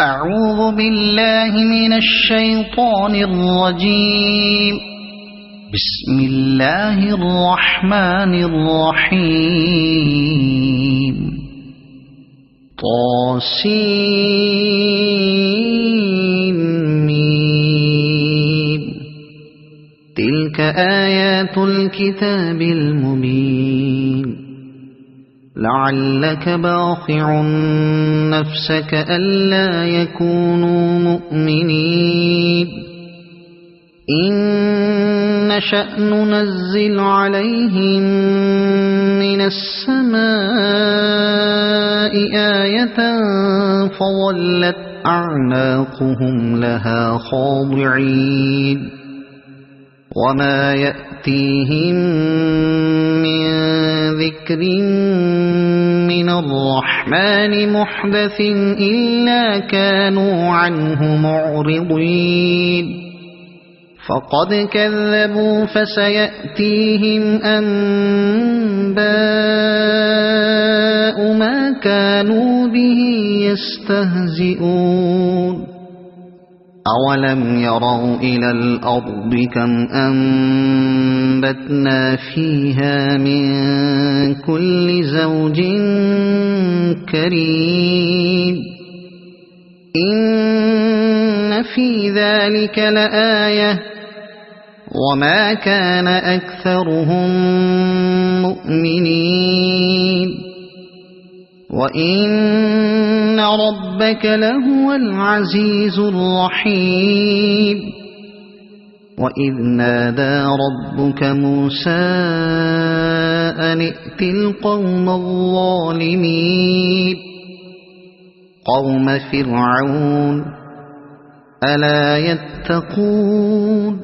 أعوذ بالله من الشيطان الرجيم. بسم الله الرحمن الرحيم. طاسين. تلك آيات الكتاب المبين. لعلك باخع نفسك ألا يكونوا مؤمنين. إن نشأ ننزل عليهم من السماء آية فظلت أعناقهم لها خاضعين. وما يأتيهم من ذكر من الرحمن محدث إلا كانوا عنه معرضين. فقد كذبوا فسيأتيهم أنباء ما كانوا به يستهزئون. أولم يروا إلى الأرض كم أنبتنا فيها من كل زوج كريم. إن في ذلك لآية وما كان أكثرهم مؤمنين. وإن ربك لهو العزيز الرحيم. وإذ نادى ربك موسى أن ائت القوم الظالمين قوم فرعون ألا يتقون.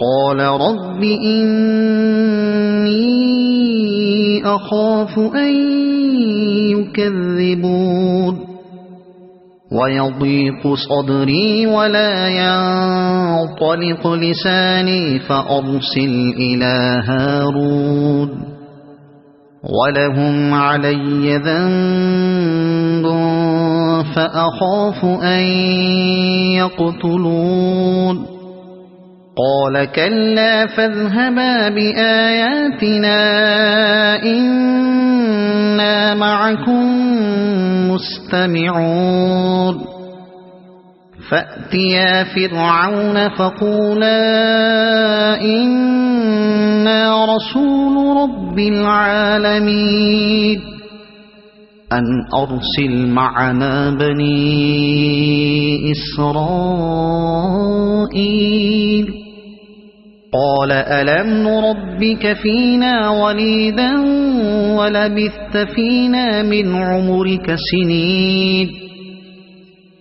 قال رب إني أخاف أن يكذبون. ويضيق صدري ولا ينطلق لساني فأرسل إلى هارون ولهم علي ذنب فأخاف أن يقتلون. قال كلا فاذهبا بآياتنا إنا معكم مستمعون. فأتيا فرعون فقولا إنا رسول رب العالمين أن أرسل معنا بني إسرائيل. قال ألم نربك فينا وليدا ولبثت فينا من عمرك سنين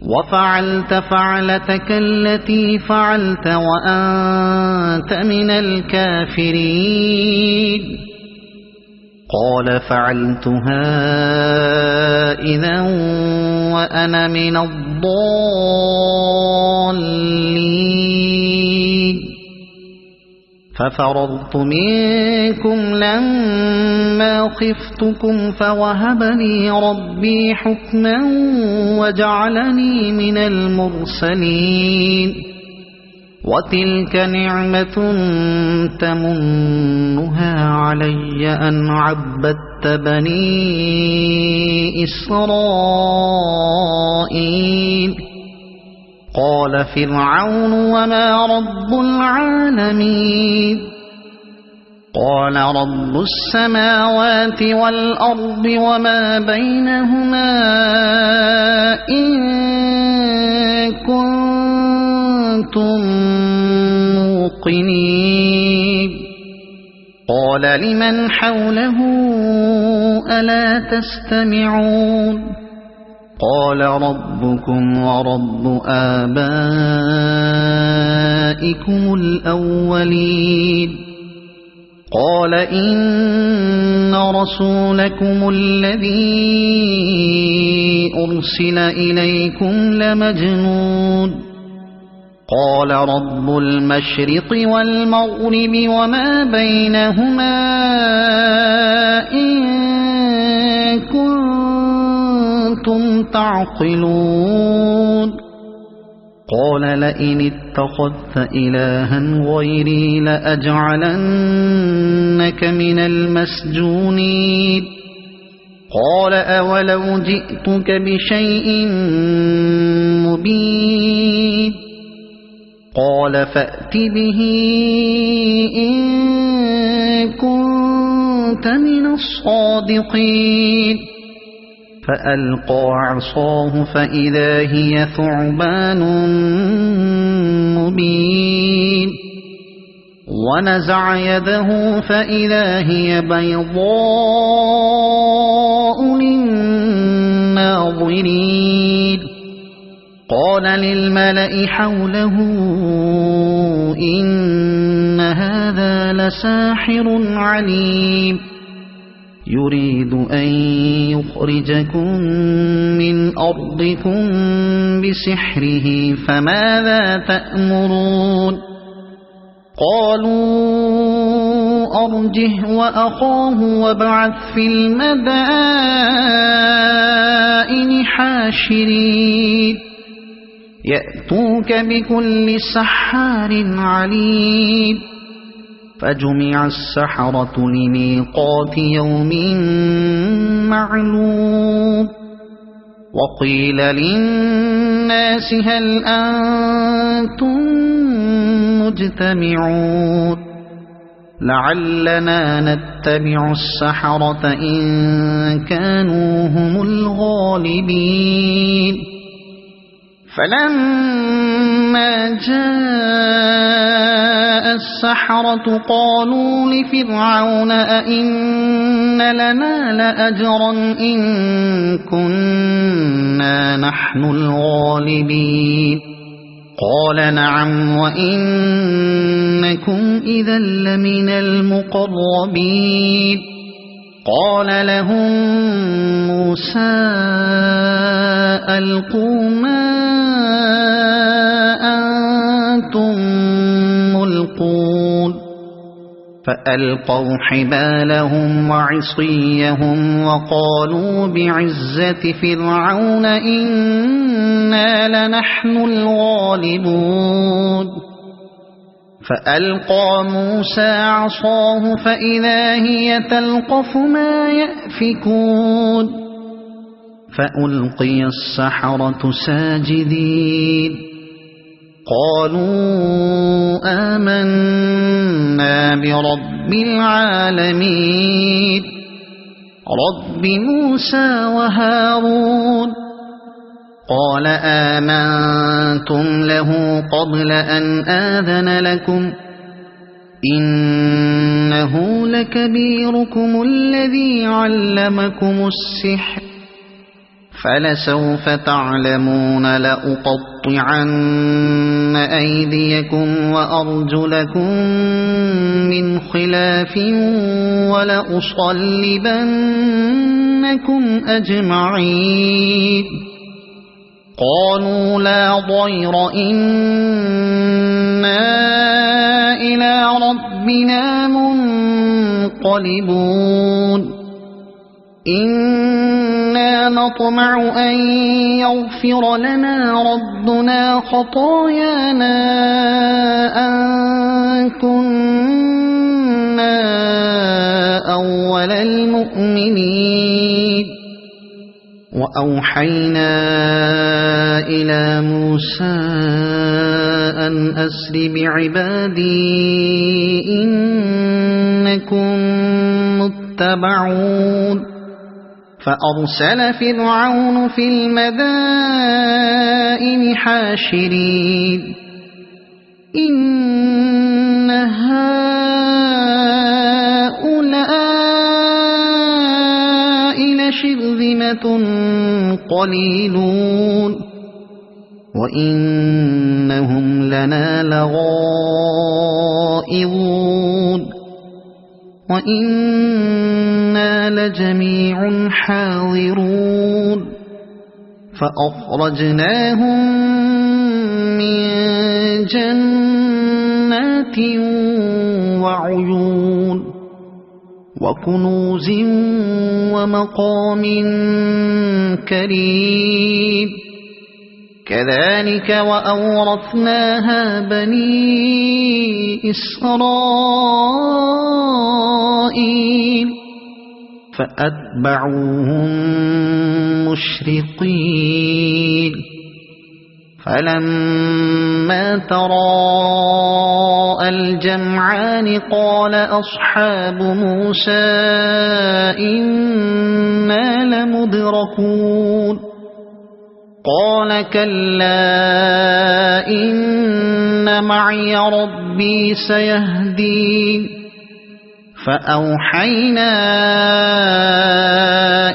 وفعلت فعلتك التي فعلت وأنت من الكافرين. قال فعلتها إذا وأنا من الضالين. ففررت منكم لما خفتكم فوهب لي ربي حكما وجعلني من المرسلين. وتلك نعمة تمنها علي أن عبدت بني إسرائيل. قال فرعون وما رب العالمين. قال رب السماوات والأرض وما بينهما إن كنتم موقنين. قال لمن حوله ألا تستمعون. قال ربكم ورب آبائكم الأولين. قال إن رسولكم الذي أرسل إليكم لمجنون. قال رب المشرق والمغرب وما بينهما إن كنتم تعقلون قال لئن اتخذت إلها غيري لأجعلنك من المسجونين قال أولو جئتك بشيء مبين قال فأت به إن كنت من الصادقين فألقى عصاه فإذا هي ثعبان مبين ونزع يده فإذا هي بيضاء للناظرين قال للملأ حوله إن هذا لساحر عليم يريد أن يخرجكم من أرضكم بسحره فماذا تأمرون قالوا أرجه وأخاه وابعث في المدائن حاشرين يأتوك بكل سحار عليم فجمع السحرة لميقات يوم معلوم وقيل للناس هل أنتم مجتمعون لعلنا نتبع السحرة إن كانوا هم الغالبين فلما جاء السحرة قالوا لفرعون أئن لنا لأجرا إن كنا نحن الغالبين قال نعم وإنكم إذا لمن المقربين قال لهم موسى ألقوا ما أنتم ملقون فألقوا حبالهم وعصيهم وقالوا بعزة فرعون إنا لنحن الغالبون فألقى موسى عصاه فإذا هي تلقف ما يأفكون فألقي السحرة ساجدين قالوا آمنا برب العالمين رب موسى وهارون قال آمنتم له قبل أن آذن لكم إنه لكبيركم الذي علمكم السحر فلسوف تعلمون لأقطعن أيديكم وأرجلكم من خلاف ولأصلبنكم أجمعين قالوا لا ضير إنا إلى ربنا منقلبون إنا نطمع أن يغفر لنا ربنا خطايانا أن كنا أول المؤمنين وأوحينا إلى موسى أن أسر بعبادي إنكم متبعون فأرسل فرعون في المدائن حاشرين إن هؤلاء لشرذمة قليلون وإنهم لنا لغائظون وإنا لجميع حاضرون فأخرجناهم من جنات وعيون وكنوز ومقام كريم كذلك وأورثناها بني إسرائيل فأتبعوهم مشرقين فلما تراءى الجمعان قال أصحاب موسى إنا لمدركون قال كلا إن معي ربي سيهدين فأوحينا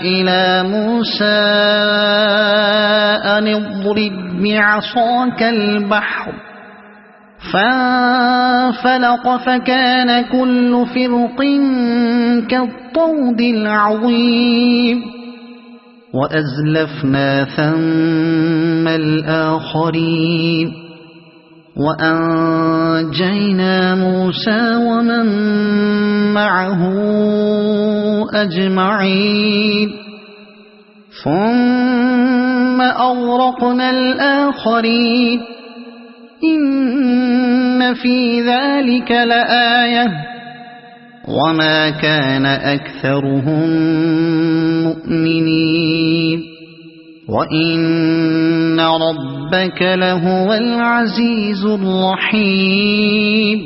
إلى موسى أن اضرب بعصاك البحر فانفلق فكان كل فرق كالطود العظيم وأزلفنا ثم الآخرين وأنجينا موسى ومن معه أجمعين ثم أغرقنا الآخرين إن في ذلك لآية وما كان أكثرهم مؤمنين وإن ربك لهو العزيز الرحيم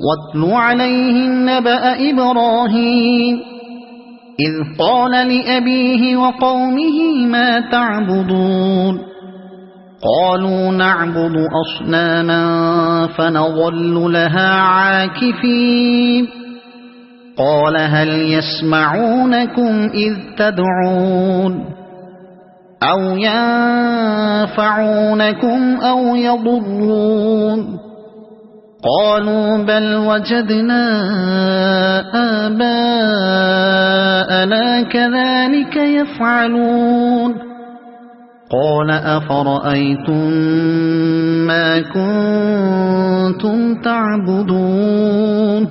واتل عليهم نبأ إبراهيم إذ قال لأبيه وقومه ما تعبدون قالوا نعبد أصناما فنظل لها عاكفين قال هل يسمعونكم إذ تدعون أو ينفعونكم أو يضرون قالوا بل وجدنا آباءنا كذلك يفعلون قال أفرأيتم ما كنتم تعبدون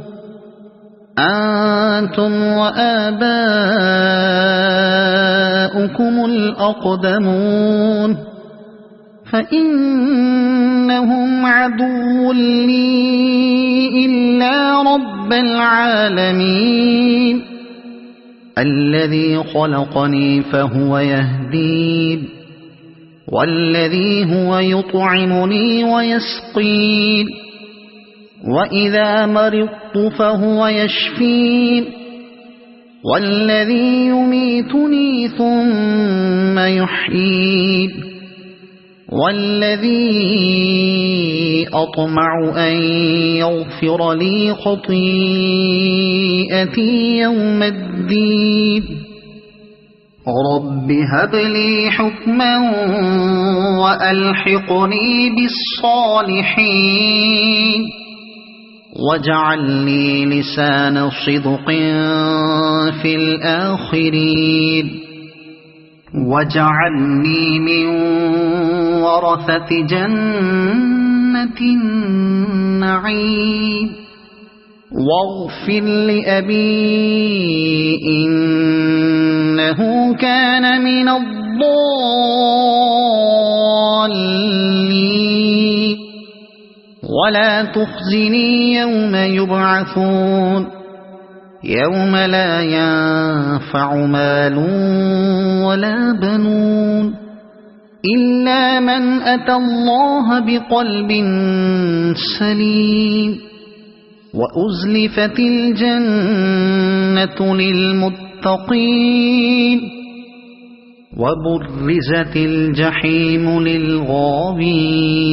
أنتم وآباؤكم الأقدمون فإنهم عدو لي إلا رب العالمين الذي خلقني فهو يهدين والذي هو يطعمني ويسقين وإذا مرضت فهو يشفين والذي يميتني ثم يحيين والذي أطمع أن يغفر لي خطيئتي يوم الدين رب هب لي حكما وألحقني بالصالحين واجعل لي لسان صدق في الآخرين واجعلني من ورثة جنة النعيم واغفر لأبي إنه كان من الضالين ولا تخزني يوم يبعثون يوم لا ينفع مال ولا بنون إلا من أتى الله بقلب سليم وأزلفت الجنة للمتقين وبرزت الجحيم للغاوين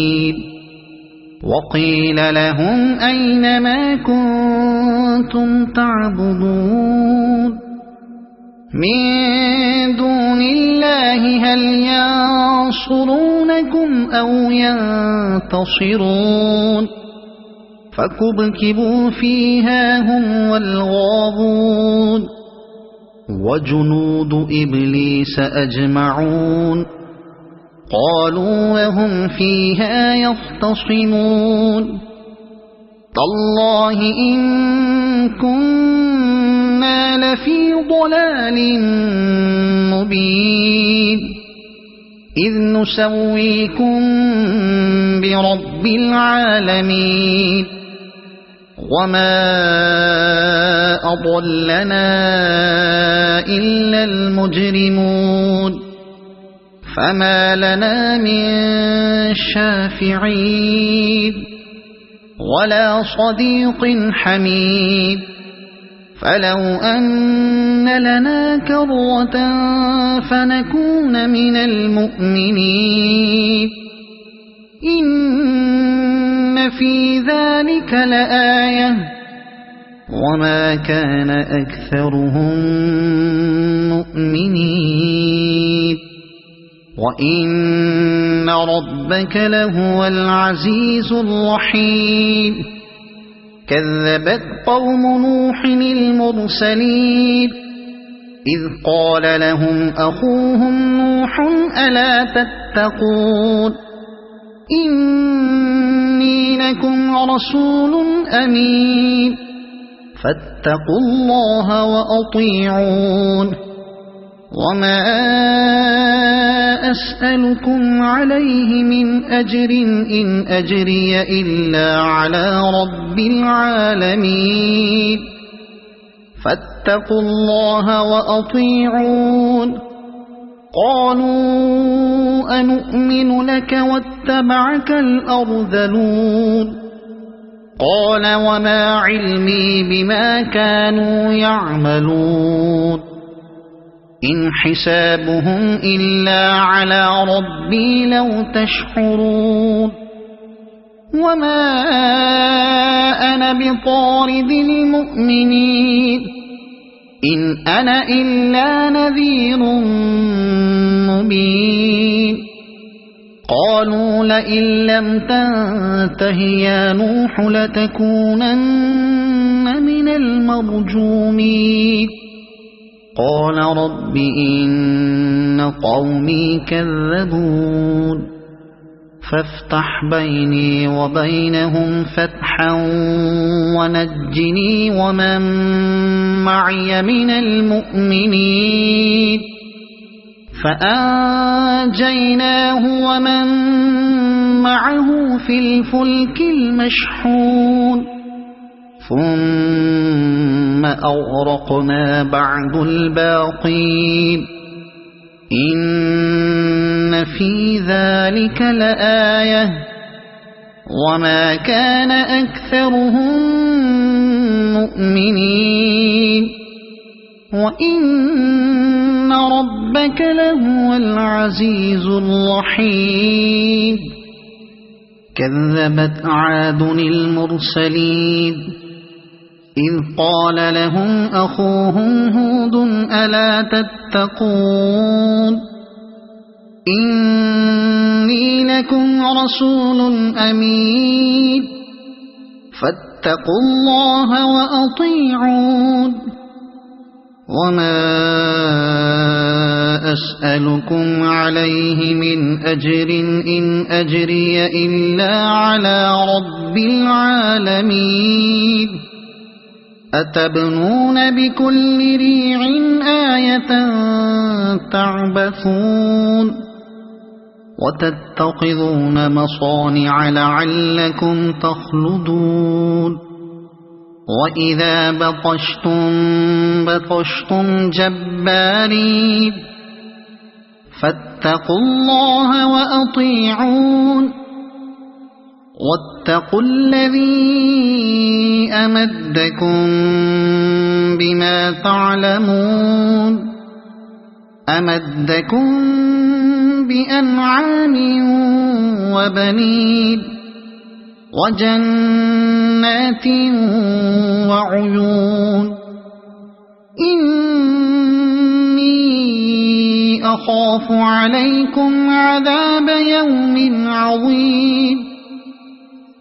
وقيل لهم أين ما كنتم تعبدون من دون الله هل ينصرونكم أو ينتصرون فكبكبوا فيها هم والغاوون وجنود إبليس أجمعون قالوا وهم فيها يختصمون تالله إن كنتم لفي ضلال مبين إذ نسويكم برب العالمين وما أضلنا إلا المجرمون فما لنا من شافعين ولا صديق حميد فلو أن لنا كرة فنكون من المؤمنين إن في ذلك لآية وما كان أكثرهم مؤمنين وإن ربك لهو العزيز الرحيم كذبت قوم نوح المرسلين إذ قال لهم أخوهم نوح ألا تتقون إني لكم رسول أمين فاتقوا الله وأطيعون وما أسألكم عليه من أجر إن أجري إلا على رب العالمين فاتقوا الله وأطيعون قالوا أنؤمن لك واتبعك الأرذلون قال وما علمي بما كانوا يعملون إن حسابهم إلا على ربي لو تشعرون وما أنا بطارد المؤمنين إن أنا إلا نذير مبين قالوا لئن لم تنته يا نوح لتكونن من المرجومين قال رب إن قومي كذبون فافتح بيني وبينهم فتحا ونجني ومن معي من المؤمنين فأنجيناه ومن معه في الفلك المشحون ثم أغرقنا بعد الباقين إن في ذلك لآية وما كان أكثرهم مؤمنين وإن ربك لهو العزيز الرحيم كذبت عاد المرسلين إذ قال لهم أخوهم هود ألا تتقون إني لكم رسول أمين فاتقوا الله وأطيعون وما أسألكم عليه من أجر إن أجري إلا على رب العالمين أتبنون بكل ريع آية تعبثون وتتخذون مصانع لعلكم تخلدون وإذا بطشتم جبارين فاتقوا الله وأطيعون واتقوا الذي أمدكم بما تعلمون أمدكم بأنعام وبنين وجنات وعيون إني أخاف عليكم عذاب يوم عظيم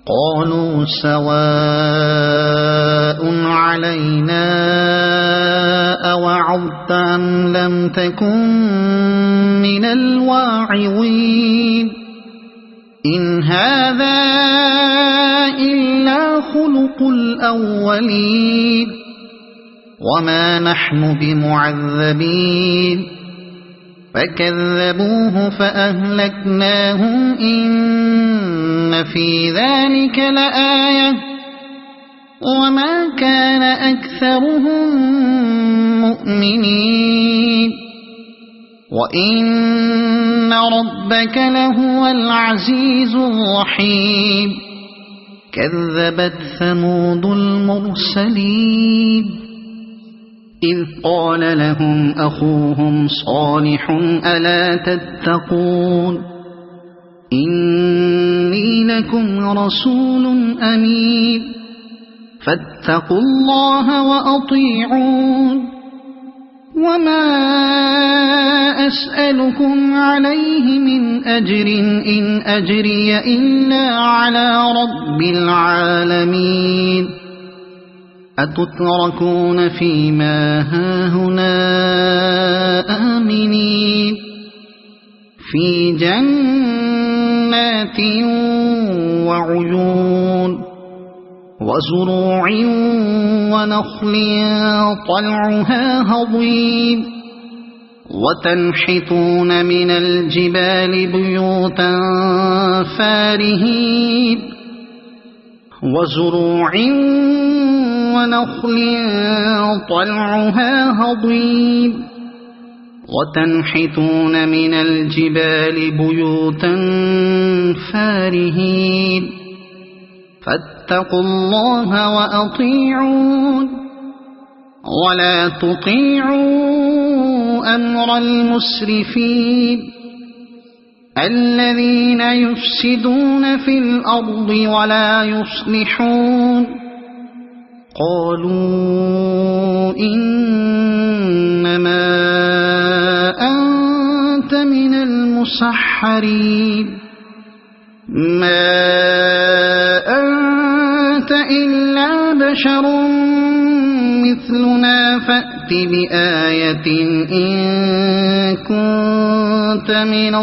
قالوا سواء علينا أوعظت أم لم تكن من الواعظين إن هذا إلا خلق الأولين وما نحن بمعذبين فكذبوه فأهلكناهم إن في ذلك لآية وما كان أكثرهم مؤمنين وإن ربك لهو العزيز الرحيم كذبت ثمود المرسلين إذ قال لهم أخوهم صالح ألا تتقون إني لكم رسول أمين فاتقوا الله وأطيعون وما أسألكم عليه من أجر إن أجري إلا على رب العالمين أتتركون فيما هاهنا آمنين في جنات وعيون وزروع ونخل طلعها هضيم وتنحتون من الجبال بيوتا فارهين وزروع ونخل طلعها هضيم وتنحتون من الجبال بيوتا فارهين فاتقوا الله وأطيعون ولا تطيعوا أمر المسرفين الذين يفسدون في الأرض ولا يصلحون قالوا إنما أنت من المسحرين ما أنت إلا بشر مثلنا فأت بآية إن كنت من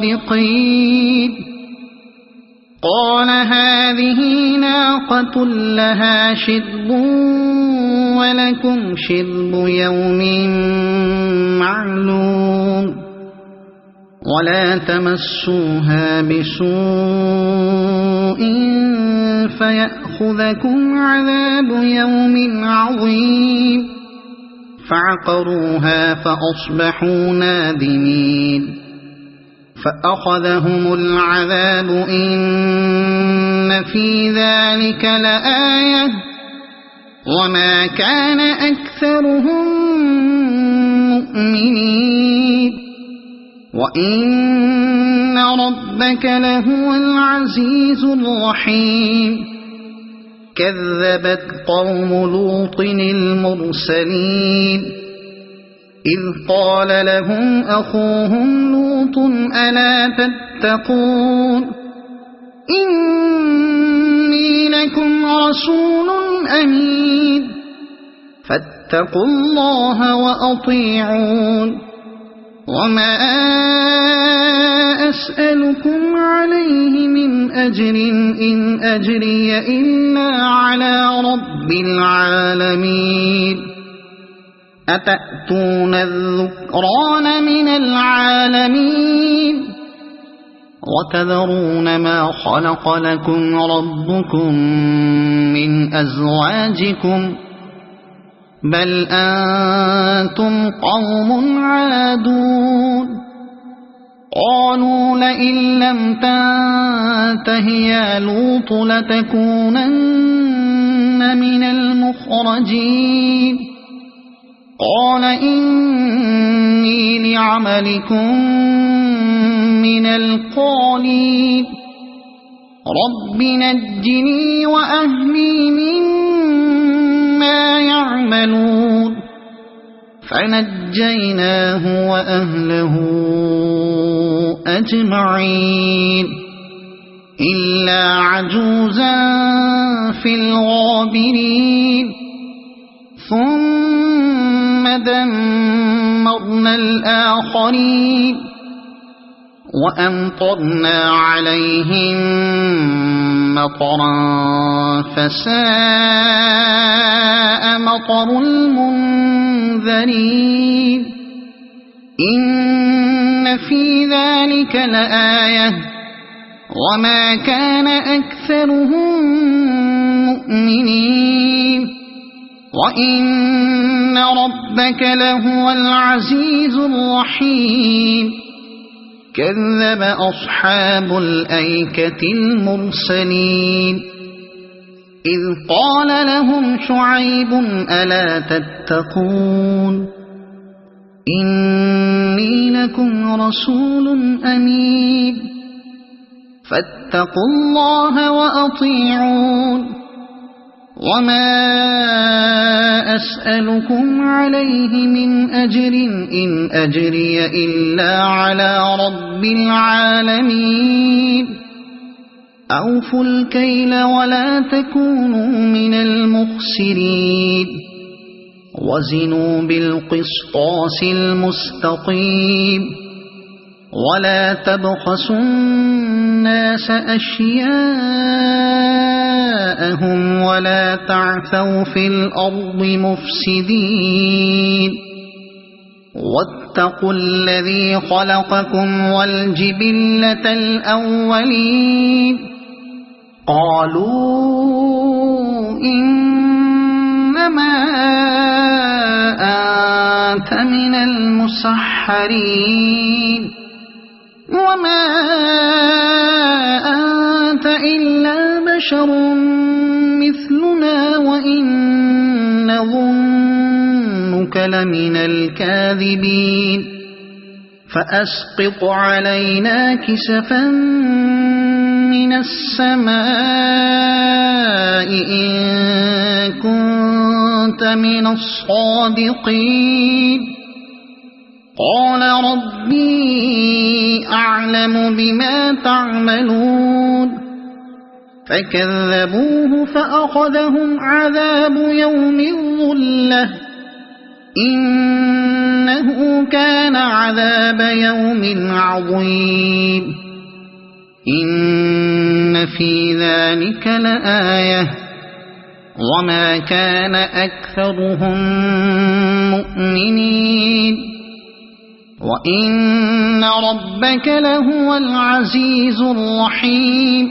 الصادقين قال هذه ناقة لها شرب ولكم شرب يوم معلوم ولا تمسوها بسوء فيأخذكم عذاب يوم عظيم فعقروها فأصبحوا نادمين فأخذهم العذاب إن في ذلك لآية وما كان أكثرهم مؤمنين وإن ربك لهو العزيز الرحيم كذبت قوم لوط المرسلين إذ قال لهم أخوهم لوط ألا تتقون إني لكم رسول أمين فاتقوا الله وأطيعون وما أسألكم عليه من أجر إن أجري إلا على رب العالمين أتأتون الذكران من العالمين وتذرون ما خلق لكم ربكم من أزواجكم بل أنتم قوم عادون قالوا لئن لم تنته يا لوط لتكونن من المخرجين قال إني لعملكم من القالين رب نجني وأهلي مما يعملون فنجيناه وأهله أجمعين إلا عجوزا في الغابرين ثم دمرنا الآخرين وأمطرنا عليهم مطرا فساء مطر المنذرين إن في ذلك لآية وما كان أكثرهم مؤمنين وإن ربك لهو العزيز الرحيم كذب أصحاب الأيكة المرسلين إذ قال لهم شعيب ألا تتقون إني لكم رسول أمين فاتقوا الله وأطيعون وما أسألكم عليه من أجر إن أجري إلا على رب العالمين أوفوا الكيل ولا تكونوا من المخسرين وزنوا بالقسطاس المستقيم ولا تبخسوا الناس أشياءهم ولا تعثوا في الأرض مفسدين واتقوا الذي خلقكم والجبلة الأولين قالوا إنما أنت من المسحرين وما أنت إلا بشر مثلنا وإن نظنك لمن الكاذبين فأسقط علينا كسفا من السماء إن كنت من الصادقين قال ربي أعلم بما تعملون فكذبوه فأخذهم عذاب يوم الظلة إنه كان عذاب يوم عظيم إن في ذلك لآية وما كان أكثرهم مؤمنين وإن ربك لهو العزيز الرحيم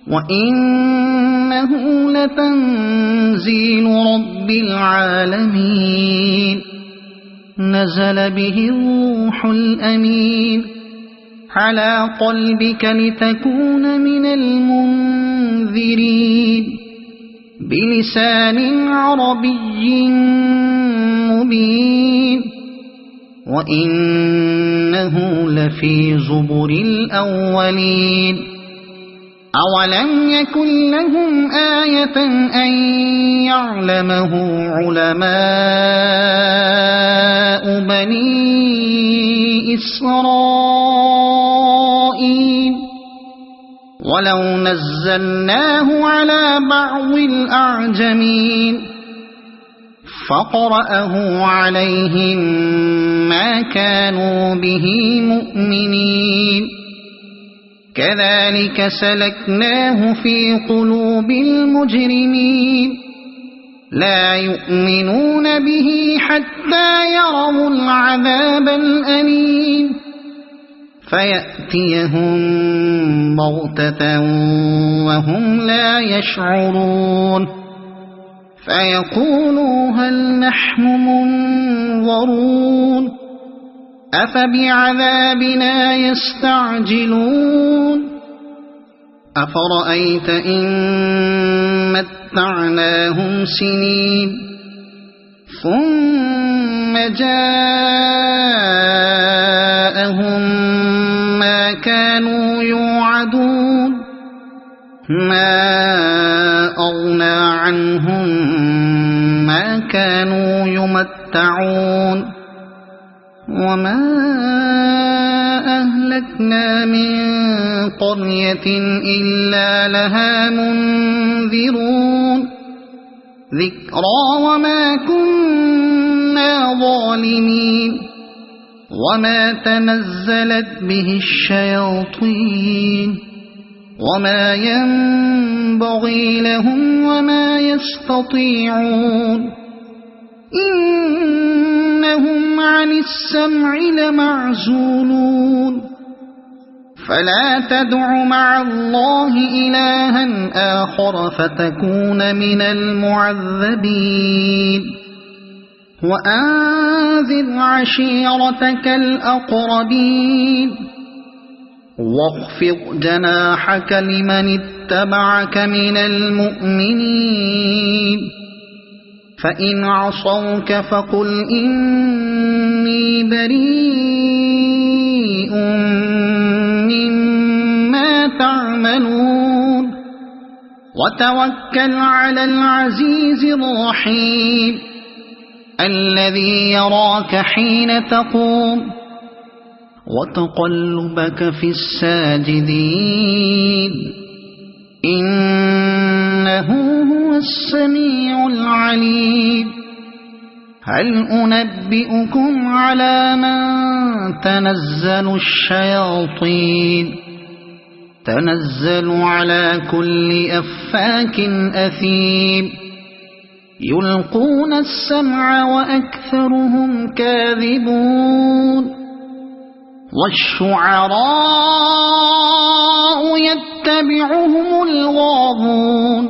وإنه لتنزيل رب العالمين نزل به الروح الأمين على قلبك لتكون من المنذرين بلسان عربي مبين وإنه لفي زبر الأولين أولم يكن لهم آية أن يعلمه علماء بني إسرائيل ولو نزلناه على بعض الأعجمين فقرأه عليهم ما كانوا به مؤمنين كذلك سلكناه في قلوب المجرمين لا يؤمنون به حتى يروا العذاب الأليم فيأتيهم بغتة وهم لا يشعرون فيقولوا هل نحن منظرون أفبعذابنا يستعجلون أفرأيت إن متعناهم سنين ثم جاءهم ما كانوا يوعدون ما أغنى عنهم ما كانوا يمتعون وما أهلكنا من قرية إلا لها منذرون ذكرى وما كنا ظالمين وما تنزلت به الشياطين وما ينبغي لهم وما يستطيعون إنهم عن السمع لمعزولون فلا تدع مع الله إلها آخر فتكون من المعذبين وأنذر عشيرتك الأقربين واخفض جناحك لمن اتبعك من المؤمنين فإن عصوك فقل إني بريء مما تعملون وتوكل على العزيز الرحيم الذي يراك حين تقوم وتقلبك في الساجدين إنه هو السميع العليم هل أنبئكم على من تنزل الشياطين تنزل على كل أفاك أثيم يلقون السمع وأكثرهم كاذبون والشعراء يتبعهم الغاوون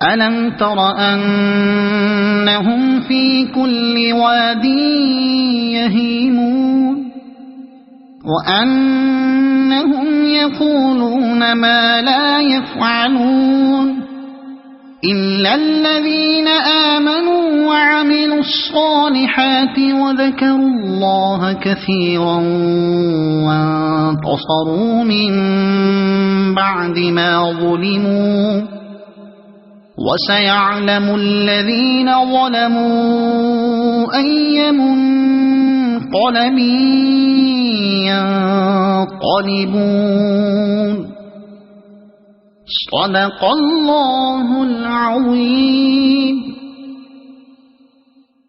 ألم تر أنهم في كل واد يهيمون وأنهم يقولون ما لا يفعلون إلا الذين آمنوا وعملوا الصالحات وذكروا الله كثيرا وانتصروا من بعد ما ظلموا وسيعلم الذين ظلموا أي منقلب ينقلبون صدق الله العظيم.